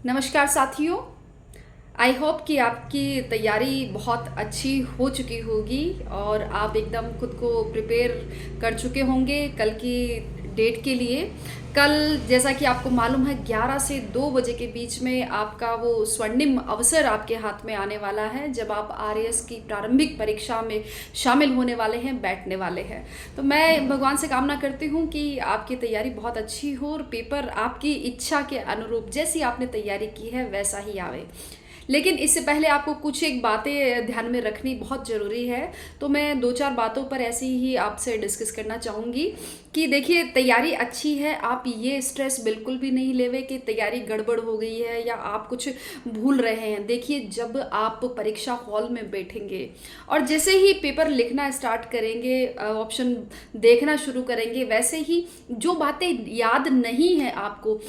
नमस्कार साथियों। I hope कि आपकी तैयारी बहुत अच्छी हो चुकी होगी और आप एकदम खुद को प्रिपेयर कर चुके होंगे कल की डेट के लिए। कल जैसा कि आपको मालूम है 11 से 2 बजे के बीच में आपका वो स्वर्णिम अवसर आपके हाथ में आने वाला है जब आप आरएएस की प्रारंभिक परीक्षा में शामिल होने वाले हैं, बैठने वाले हैं। तो मैं भगवान से कामना करती हूँ कि आपकी तैयारी बहुत अच्छी हो और पेपर आपकी इच्छा के अनुरूप जैसी आपने तैयारी की है वैसा ही आवे। लेकिन इससे पहले आपको कुछ एक बातें ध्यान में रखनी बहुत ज़रूरी है। तो मैं 2-4 बातों पर ऐसे ही आपसे डिस्कस करना चाहूँगी कि देखिए, तैयारी अच्छी है, आप ये स्ट्रेस बिल्कुल भी नहीं लेवे कि तैयारी गड़बड़ हो गई है या आप कुछ भूल रहे हैं। देखिए, जब आप परीक्षा हॉल में बैठेंगे और जैसे ही पेपर लिखना स्टार्ट करेंगे, ऑप्शन देखना शुरू करेंगे, वैसे ही जो बातें याद नहीं है आपको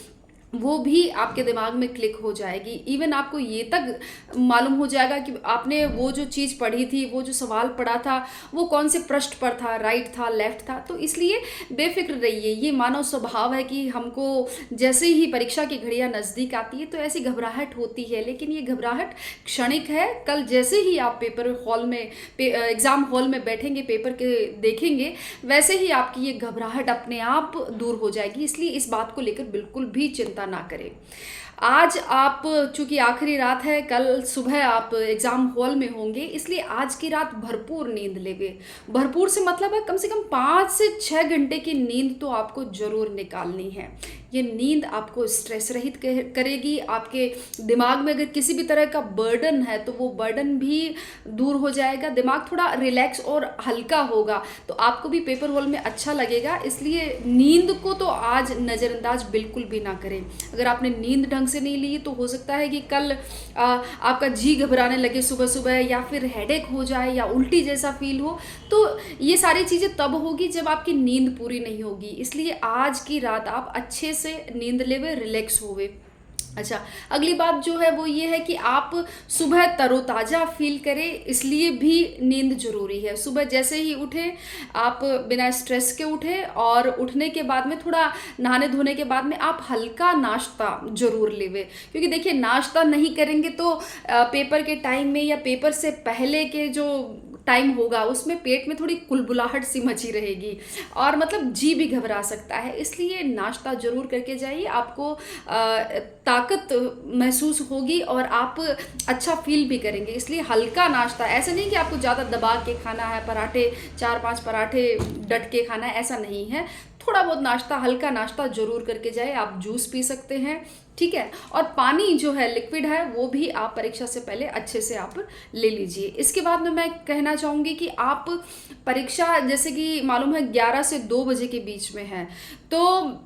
वो भी आपके दिमाग में क्लिक हो जाएगी। इवन आपको ये तक मालूम हो जाएगा कि आपने वो जो चीज़ पढ़ी थी, वो जो सवाल पढ़ा था, वो कौन से पृष्ठ पर था, राइट था, लेफ्ट था। तो इसलिए बेफिक्र रहिए। ये मानव स्वभाव है कि हमको जैसे ही परीक्षा की घड़ियां नज़दीक आती है तो ऐसी घबराहट होती है, लेकिन ये घबराहट क्षणिक है। कल जैसे ही आप पेपर हॉल में एग्ज़ाम हॉल में बैठेंगे, पेपर के देखेंगे, वैसे ही आपकी ये घबराहट अपने आप दूर हो जाएगी। इसलिए इस बात को लेकर बिल्कुल भी चिंता ना करें। आज आप, चूंकि आखिरी रात है, कल सुबह आप एग्जाम हॉल में होंगे, इसलिए आज की रात भरपूर नींद लेवे। भरपूर से मतलब है कम से कम 5 से 6 घंटे की नींद तो आपको जरूर निकालनी है। ये नींद आपको स्ट्रेस रहित करेगी। आपके दिमाग में अगर किसी भी तरह का बर्डन है तो वो बर्डन भी दूर हो जाएगा। दिमाग थोड़ा रिलैक्स और हल्का होगा तो आपको भी पेपर हॉल में अच्छा लगेगा। इसलिए नींद को तो आज नज़रअंदाज बिल्कुल भी ना करें। अगर आपने नींद ढंग से नहीं ली तो हो सकता है कि कल आपका जी घबराने लगे सुबह सुबह, या फिर हेडेक हो जाए या उल्टी जैसा फील हो। तो ये सारी चीज़ें तब होगी जब आपकी नींद पूरी नहीं होगी। इसलिए आज की रात आप अच्छे से नींद लेवे, रिलैक्स होवे। अच्छा, अगली बात जो है वो ये है कि आप सुबह तरोताज़ा फील करें, इसलिए भी नींद जरूरी है। सुबह जैसे ही उठे आप बिना स्ट्रेस के उठे, और उठने के बाद में थोड़ा नहाने धोने के बाद में आप हल्का नाश्ता जरूर लेवे। क्योंकि देखिए, नाश्ता नहीं करेंगे तो पेपर के टाइम में या पेपर से पहले के जो टाइम होगा उसमें पेट में थोड़ी कुलबुलाहट सी मची रहेगी और मतलब जी भी घबरा सकता है। इसलिए नाश्ता जरूर करके जाइए, आपको ताकत महसूस होगी और आप अच्छा फील भी करेंगे। इसलिए हल्का नाश्ता, ऐसा नहीं कि आपको ज़्यादा दबा के खाना है, पराठे 4-5 पराठे डट के खाना है, ऐसा नहीं है। थोड़ा बहुत नाश्ता, हल्का नाश्ता जरूर करके जाए। आप जूस पी सकते हैं, ठीक है। और पानी जो है, लिक्विड है, वो भी आप परीक्षा से पहले अच्छे से आप ले लीजिए। इसके बाद में मैं कहना चाहूँगी कि आप परीक्षा, जैसे कि मालूम है 11 से 2 बजे के बीच में है, तो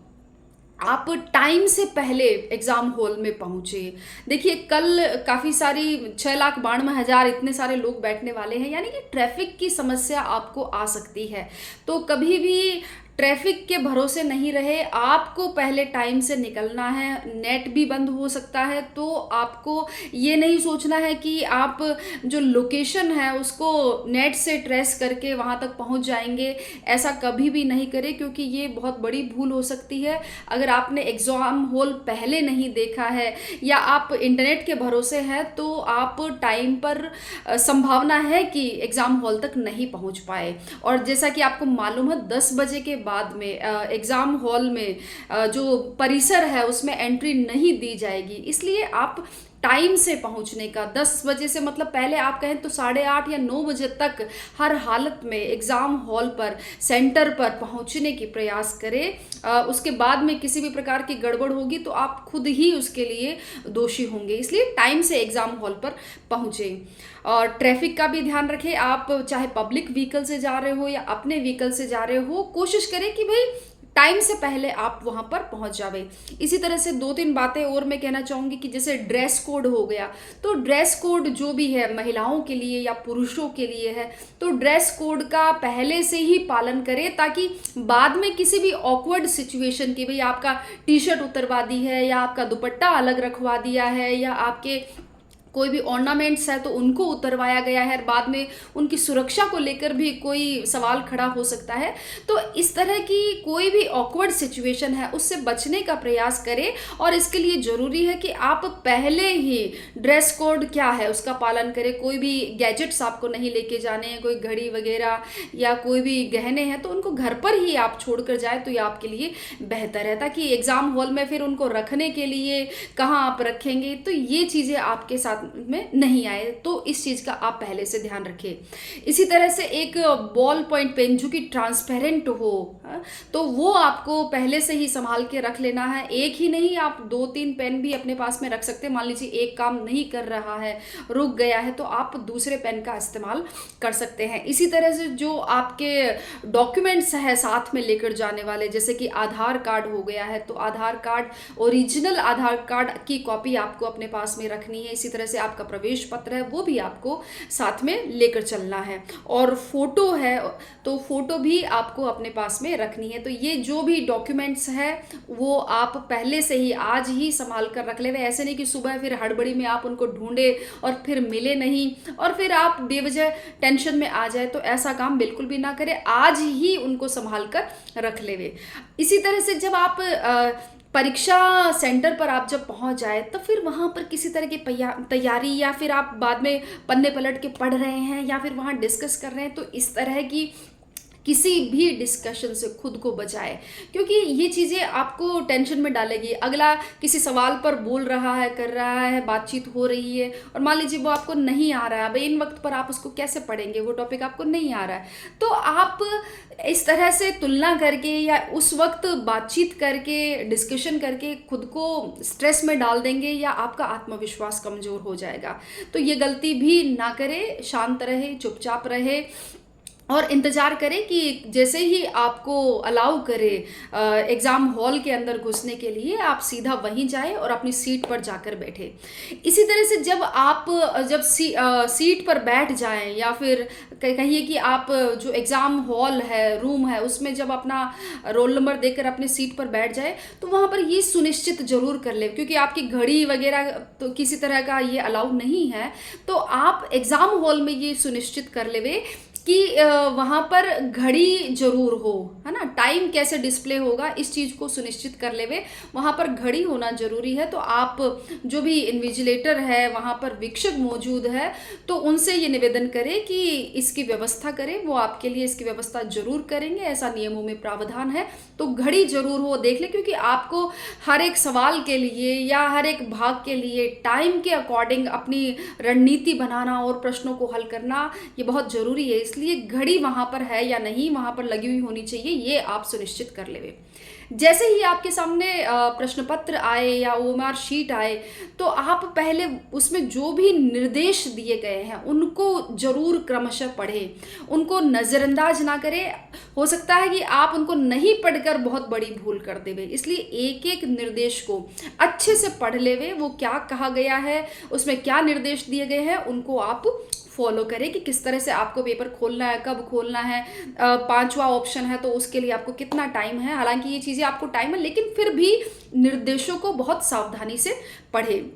आप टाइम से पहले एग्ज़ाम हॉल में पहुँचे। देखिए, कल काफ़ी सारी 6,92,000 इतने सारे लोग बैठने वाले हैं, यानी कि ट्रैफिक की समस्या आपको आ सकती है। तो कभी भी ट्रैफिक के भरोसे नहीं रहे, आपको पहले टाइम से निकलना है। नेट भी बंद हो सकता है, तो आपको ये नहीं सोचना है कि आप जो लोकेशन है उसको नेट से ट्रेस करके वहाँ तक पहुँच जाएंगे। ऐसा कभी भी नहीं करें, क्योंकि ये बहुत बड़ी भूल हो सकती है। अगर आपने एग्ज़ाम हॉल पहले नहीं देखा है या आप इंटरनेट के भरोसे हैं तो आप टाइम पर संभावना है कि एग्ज़ाम हॉल तक नहीं पहुँच पाए। और जैसा कि आपको मालूम है 10 बजे के बाद में एग्ज़ाम हॉल में जो परिसर है उसमें एंट्री नहीं दी जाएगी। इसलिए आप टाइम से पहुंचने का, 10 बजे से मतलब पहले आप कहें तो 8:30 या 9 बजे तक हर हालत में एग्ज़ाम हॉल पर, सेंटर पर पहुंचने की प्रयास करें। उसके बाद में किसी भी प्रकार की गड़बड़ होगी तो आप खुद ही उसके लिए दोषी होंगे। इसलिए टाइम से एग्ज़ाम हॉल पर पहुंचे। और ट्रैफिक का भी ध्यान रखें। आप चाहे पब्लिक व्हीकल से जा रहे हो या अपने व्हीकल से जा रहे हो, कोशिश करें कि भाई टाइम से पहले आप वहां पर पहुंच जावे। इसी तरह से 2-3 बातें और मैं कहना चाहूंगी कि जैसे ड्रेस कोड हो गया, तो ड्रेस कोड जो भी है महिलाओं के लिए या पुरुषों के लिए है, तो ड्रेस कोड का पहले से ही पालन करें, ताकि बाद में किसी भी ऑकवर्ड सिचुएशन की, भाई आपका टी शर्ट उतरवा दी है या आपका दुपट्टा अलग रखवा दिया है या आपके कोई भी ऑर्नामेंट्स है तो उनको उतरवाया गया है, बाद में उनकी सुरक्षा को लेकर भी कोई सवाल खड़ा हो सकता है। तो इस तरह की कोई भी ऑकवर्ड सिचुएशन है उससे बचने का प्रयास करें, और इसके लिए ज़रूरी है कि आप पहले ही ड्रेस कोड क्या है उसका पालन करें। कोई भी गैजेट्स आपको नहीं लेके जाने हैं, कोई घड़ी वगैरह या कोई भी गहने हैं तो उनको घर पर ही आप छोड़ कर जाए तो ये आपके लिए बेहतर है, ताकि एग्ज़ाम हॉल में फिर उनको रखने के लिए कहाँ आप रखेंगे तो ये चीज़ें आपके साथ में नहीं आए। तो इस चीज़ का आप पहले से ध्यान रखें। इसी तरह से एक बॉल पॉइंट पेन जो कि ट्रांसपेरेंट हो, तो वो आपको पहले से ही संभाल के रख लेना है। एक ही नहीं, आप 2-3 पेन भी अपने पास में रख सकते हैं। मान लीजिए एक काम नहीं कर रहा है, रुक गया है, तो आप दूसरे पेन का इस्तेमाल कर सकते हैं। इसी तरह से जो आपके डॉक्यूमेंट्स है साथ में लेकर जाने वाले, जैसे कि आधार कार्ड हो गया है, तो आधार कार्ड, ओरिजिनल आधार कार्ड की कॉपी आपको अपने पास में रखनी है। इसी तरह से आपका प्रवेश पत्र है वो भी आपको साथ में लेकर चलना है, और फोटो है तो फोटो भी आपको अपने पास में रखनी है। तो ये जो भी डॉक्यूमेंट्स है वो आप पहले से ही आज ही संभाल कर रख ले। ऐसे नहीं कि सुबह फिर हड़बड़ी में आप उनको ढूंढे और फिर मिले नहीं और फिर आप बेवजह टेंशन में आ जाए, तो ऐसा काम बिल्कुल भी ना करें। आज ही उनको संभाल कर रख लेवे। इसी तरह से जब आप परीक्षा सेंटर पर आप जब पहुंच जाए तो फिर वहाँ पर किसी तरह की तैयारी, या फिर आप बाद में पन्ने पलट के पढ़ रहे हैं या फिर वहाँ डिस्कस कर रहे हैं, तो इस तरह की किसी भी डिस्कशन से खुद को बचाए, क्योंकि ये चीज़ें आपको टेंशन में डालेगी। अगला किसी सवाल पर बोल रहा है, कर रहा है, बातचीत हो रही है, और मान लीजिए वो आपको नहीं आ रहा है, भाई इन वक्त पर आप उसको कैसे पढ़ेंगे, वो टॉपिक आपको नहीं आ रहा है। तो आप इस तरह से तुलना करके या उस वक्त बातचीत करके, डिस्कशन करके खुद को स्ट्रेस में डाल देंगे, या आपका आत्मविश्वास कमज़ोर हो जाएगा। तो ये गलती भी ना करें, शांत रहे, चुपचाप रहे और इंतज़ार करें कि जैसे ही आपको अलाउ करे एग्ज़ाम हॉल के अंदर घुसने के लिए, आप सीधा वहीं जाएं और अपनी सीट पर जाकर बैठे। इसी तरह से जब आप जब सीट पर बैठ जाएं, या फिर कहिए कि आप जो एग्ज़ाम हॉल है, रूम है, उसमें जब अपना रोल नंबर देकर अपनी सीट पर बैठ जाए, तो वहाँ पर ये सुनिश्चित ज़रूर कर ले, क्योंकि आपकी घड़ी वगैरह तो किसी तरह का ये अलाउ नहीं है, तो आप एग्ज़ाम हॉल में ये सुनिश्चित कर लेवे कि वहाँ पर घड़ी जरूर हो, है ना। टाइम कैसे डिस्प्ले होगा इस चीज़ को सुनिश्चित कर लेवे, वहाँ पर घड़ी होना जरूरी है। तो आप जो भी इन्विजिलेटर है वहाँ पर वीक्षक मौजूद है, तो उनसे ये निवेदन करें कि इसकी व्यवस्था करें, वो आपके लिए इसकी व्यवस्था जरूर करेंगे, ऐसा नियमों में प्रावधान है। तो घड़ी जरूर हो, देख ले, क्योंकि आपको हर एक सवाल के लिए या हर एक भाग के लिए टाइम के अकॉर्डिंग अपनी रणनीति बनाना और प्रश्नों को हल करना ये बहुत ज़रूरी है। इसलिए घड़ी वहाँ पर है या नहीं, वहाँ पर लगी हुई होनी चाहिए, ये आप सुनिश्चित कर लेवे। जैसे ही आपके सामने प्रश्न पत्र आए या ओएमआर शीट आए, तो आप पहले उसमें जो भी निर्देश दिए गए हैं उनको जरूर क्रमशः पढ़ें, उनको नज़रअंदाज ना करें। हो सकता है कि आप उनको नहीं पढ़कर बहुत बड़ी भूल कर देवे, इसलिए एक एक निर्देश को अच्छे से पढ़ लेवे। वो क्या कहा गया है, उसमें क्या निर्देश दिए गए हैं, उनको आप फॉलो करें कि किस तरह से आपको पेपर खोलना है, कब खोलना है, 5वां ऑप्शन है तो उसके लिए आपको कितना टाइम है। हालांकि ये चीज़ें आपको टाइम है, लेकिन फिर भी निर्देशों को बहुत सावधानी से पढ़ें।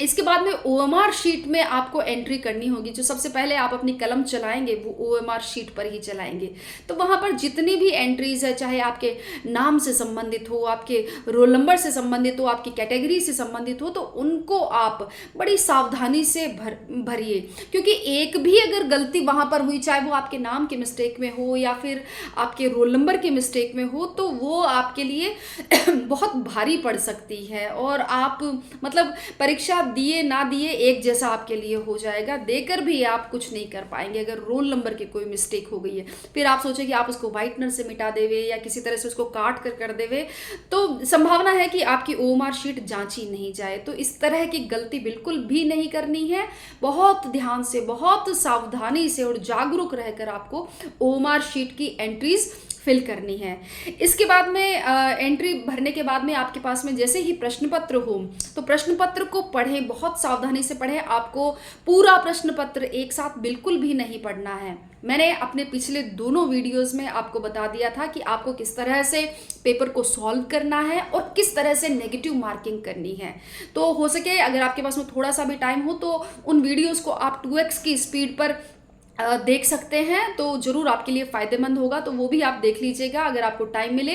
इसके बाद में ओएमआर शीट में आपको एंट्री करनी होगी। जो सबसे पहले आप अपनी कलम चलाएंगे वो ओएमआर शीट पर ही चलाएंगे। तो वहाँ पर जितनी भी एंट्रीज है, चाहे आपके नाम से संबंधित हो, आपके रोल नंबर से संबंधित हो, आपकी कैटेगरी से संबंधित हो, तो उनको आप बड़ी सावधानी से भरिए, क्योंकि एक भी अगर गलती वहाँ पर हुई, चाहे वो आपके नाम के मिस्टेक में हो या फिर आपके रोल नंबर के मिस्टेक में हो, तो वो आपके लिए बहुत भारी पड़ सकती है, और आप मतलब परीक्षा दिए ना दिए एक जैसा आपके लिए हो जाएगा। देकर भी आप कुछ नहीं कर पाएंगे अगर रोल नंबर की कोई मिस्टेक हो गई है। फिर आप सोचें कि आप उसको व्हाइटनर से मिटा देवे या किसी तरह से उसको काट कर देवे, तो संभावना है कि आपकी ओएमआर शीट जांची नहीं जाए। तो इस तरह की गलती बिल्कुल भी नहीं करनी है। बहुत ध्यान से, बहुत सावधानी से और जागरूक रहकर आपको ओएमआर शीट की एंट्रीज फिल करनी है। इसके बाद में एंट्री भरने के बाद में आपके पास में जैसे ही प्रश्न पत्र हो तो प्रश्न पत्र को पढ़ें, बहुत सावधानी से पढ़ें। आपको पूरा प्रश्न पत्र एक साथ बिल्कुल भी नहीं पढ़ना है। मैंने अपने पिछले दोनों वीडियोस में आपको बता दिया था कि आपको किस तरह से पेपर को सॉल्व करना है और किस तरह से नेगेटिव मार्किंग करनी है। तो हो सके अगर आपके पास में थोड़ा सा भी टाइम हो तो उन वीडियोस को आप 2x की स्पीड पर देख सकते हैं, तो ज़रूर आपके लिए फ़ायदेमंद होगा। तो वो भी आप देख लीजिएगा अगर आपको टाइम मिले।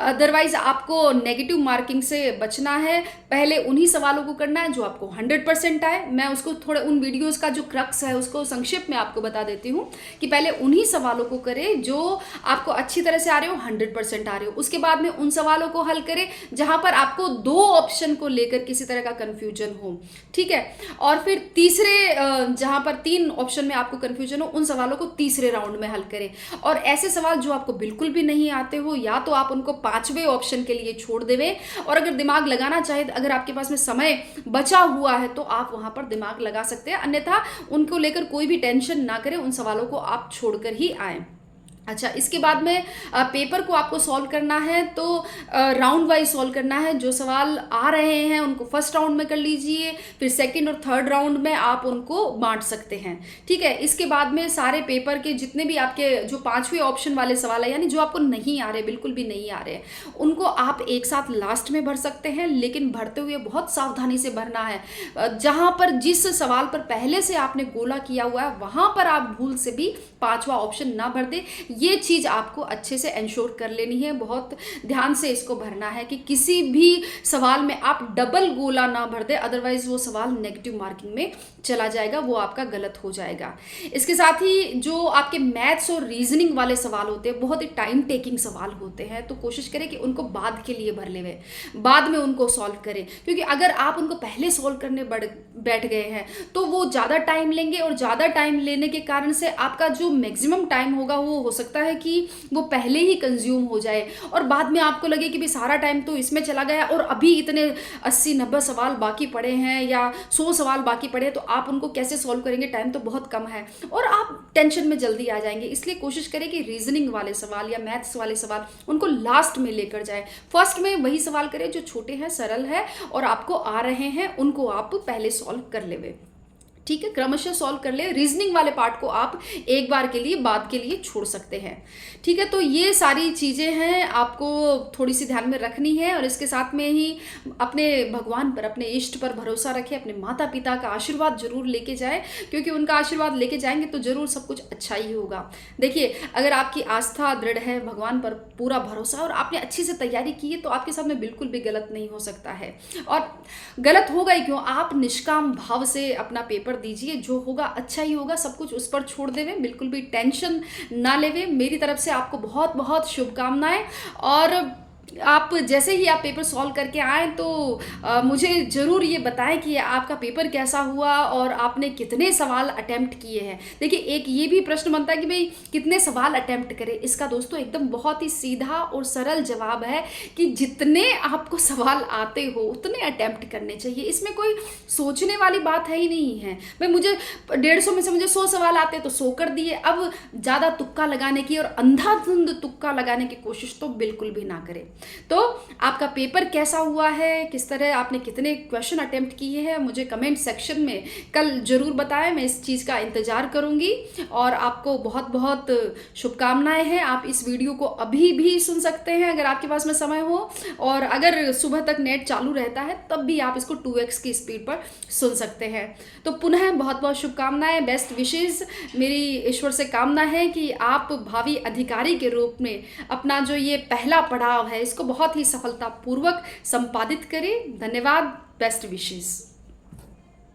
अदरवाइज़ आपको नेगेटिव मार्किंग से बचना है। पहले उन्हीं सवालों को करना है जो आपको 100% आए। मैं उसको थोड़े उन वीडियोस का जो क्रक्स है उसको संक्षिप्त में आपको बता देती हूँ कि पहले उन्हीं सवालों को करें जो आपको अच्छी तरह से आ रहे हो, 100% आ रहे हो। उसके बाद में उन सवालों को हल करें जहाँ पर आपको 2 ऑप्शन को लेकर किसी तरह का कन्फ्यूजन हो, ठीक है। और फिर तीसरे जहाँ पर 3 ऑप्शन में आपको कन्फ्यूजन हो, उन सवालों को तीसरे राउंड में हल करें। और ऐसे सवाल जो आपको बिल्कुल भी नहीं आते हो, या तो आप उनको 5वें ऑप्शन के लिए छोड़ देवें, और अगर दिमाग लगाना चाहे, अगर आपके पास में समय बचा हुआ है तो आप वहां पर दिमाग लगा सकते हैं। अन्यथा उनको लेकर कोई भी टेंशन ना करें, उन सवालों को आप छोड़कर ही आएं। अच्छा, इसके बाद में पेपर को आपको सॉल्व करना है तो राउंड वाइज सॉल्व करना है। जो सवाल आ रहे हैं उनको फर्स्ट राउंड में कर लीजिए, फिर सेकंड और थर्ड राउंड में आप उनको बांट सकते हैं, ठीक है। इसके बाद में सारे पेपर के जितने भी आपके जो 5वें ऑप्शन वाले सवाल है, यानी जो आपको नहीं आ रहे, बिल्कुल भी नहीं आ रहे, उनको आप एक साथ लास्ट में भर सकते हैं। लेकिन भरते हुए बहुत सावधानी से भरना है। जहाँ पर जिस सवाल पर पहले से आपने गोला किया हुआ है वहाँ पर आप भूल से भी 5वां ऑप्शन ना भर दें। ये चीज़ आपको अच्छे से इंश्योर कर लेनी है, बहुत ध्यान से इसको भरना है कि किसी भी सवाल में आप डबल गोला ना भर दे, अदरवाइज वो सवाल नेगेटिव मार्किंग में चला जाएगा, वो आपका गलत हो जाएगा। इसके साथ ही जो आपके मैथ्स और रीजनिंग वाले सवाल होते हैं, बहुत ही टाइम टेकिंग सवाल होते हैं, तो कोशिश करें कि उनको बाद के लिए भर लेवे, बाद में उनको सॉल्व करें। क्योंकि अगर आप उनको पहले सॉल्व करने बैठ गए हैं तो वो ज़्यादा टाइम लेंगे, और ज़्यादा टाइम लेने के कारण से आपका जो मैक्सिमम टाइम होगा वो हो सकता है कि वो पहले ही कंज्यूम हो जाए, और बाद में आपको लगे कि भाई सारा टाइम तो इसमें चला गया और अभी इतने 80-90 सवाल बाकी पड़े हैं या 100 सवाल बाकी पड़े, तो आप उनको कैसे सॉल्व करेंगे, टाइम तो बहुत कम है और आप टेंशन में जल्दी आ जाएंगे। इसलिए कोशिश करें कि रीजनिंग वाले सवाल या मैथ्स वाले सवाल उनको लास्ट में लेकर जाए। फर्स्ट में वही सवाल करें जो छोटे हैं, सरल है और आपको आ रहे हैं, उनको आप पहले सॉल्व कर लेवे, ठीक है। क्रमशः सॉल्व कर ले। रीजनिंग वाले पार्ट को आप एक बार के लिए बाद के लिए छोड़ सकते हैं, ठीक है। तो ये सारी चीज़ें हैं, आपको थोड़ी सी ध्यान में रखनी है। और इसके साथ में ही अपने भगवान पर, अपने इष्ट पर भरोसा रखें, अपने माता पिता का आशीर्वाद जरूर लेके जाएं, क्योंकि उनका आशीर्वाद लेके जाएंगे तो जरूर सब कुछ अच्छा ही होगा। देखिए, अगर आपकी आस्था दृढ़ है, भगवान पर पूरा भरोसा और आपने अच्छी से तैयारी की है, तो आपके साथ में बिल्कुल भी गलत नहीं हो सकता है। और गलत होगा ही क्यों, आप निष्काम भाव से अपना पेपर दीजिए, जो होगा अच्छा ही होगा, सब कुछ उस पर छोड़ देवे, बिल्कुल भी टेंशन ना लेवे। मेरी तरफ से आपको बहुत बहुत शुभकामनाएं। और आप जैसे ही आप पेपर सॉल्व करके आए तो मुझे ज़रूर ये बताएं कि आपका पेपर कैसा हुआ और आपने कितने सवाल अटेम्प्ट किए हैं। देखिए, एक ये भी प्रश्न बनता है कि भाई कितने सवाल अटेम्प्ट करें। इसका दोस्तों एकदम बहुत ही सीधा और सरल जवाब है कि जितने आपको सवाल आते हो उतने अटेम्प्ट करने चाहिए। इसमें कोई सोचने वाली बात है ही नहीं है। भाई मुझे 150 में से मुझे 100 सवाल आते तो 100 कर दिए। अब ज़्यादा तुक्का लगाने की और अंधाधुंध तुक्का लगाने की कोशिश तो बिल्कुल भी ना करें। तो आपका पेपर कैसा हुआ है, किस तरह आपने कितने क्वेश्चन अटेम्प्ट किए हैं, मुझे कमेंट सेक्शन में कल जरूर बताएं। मैं इस चीज़ का इंतज़ार करूंगी और आपको बहुत बहुत शुभकामनाएं हैं। आप इस वीडियो को अभी भी सुन सकते हैं अगर आपके पास में समय हो, और अगर सुबह तक नेट चालू रहता है तब भी आप इसको 2x की स्पीड पर सुन सकते हैं। तो पुनः बहुत बहुत शुभकामनाएं, बेस्ट विशेज़। मेरी ईश्वर से कामना है कि आप भावी अधिकारी के रूप में अपना जो ये पहला पड़ाव है इसको बहुत ही सफलतापूर्वक संपादित करें। धन्यवाद, बेस्ट विशेस।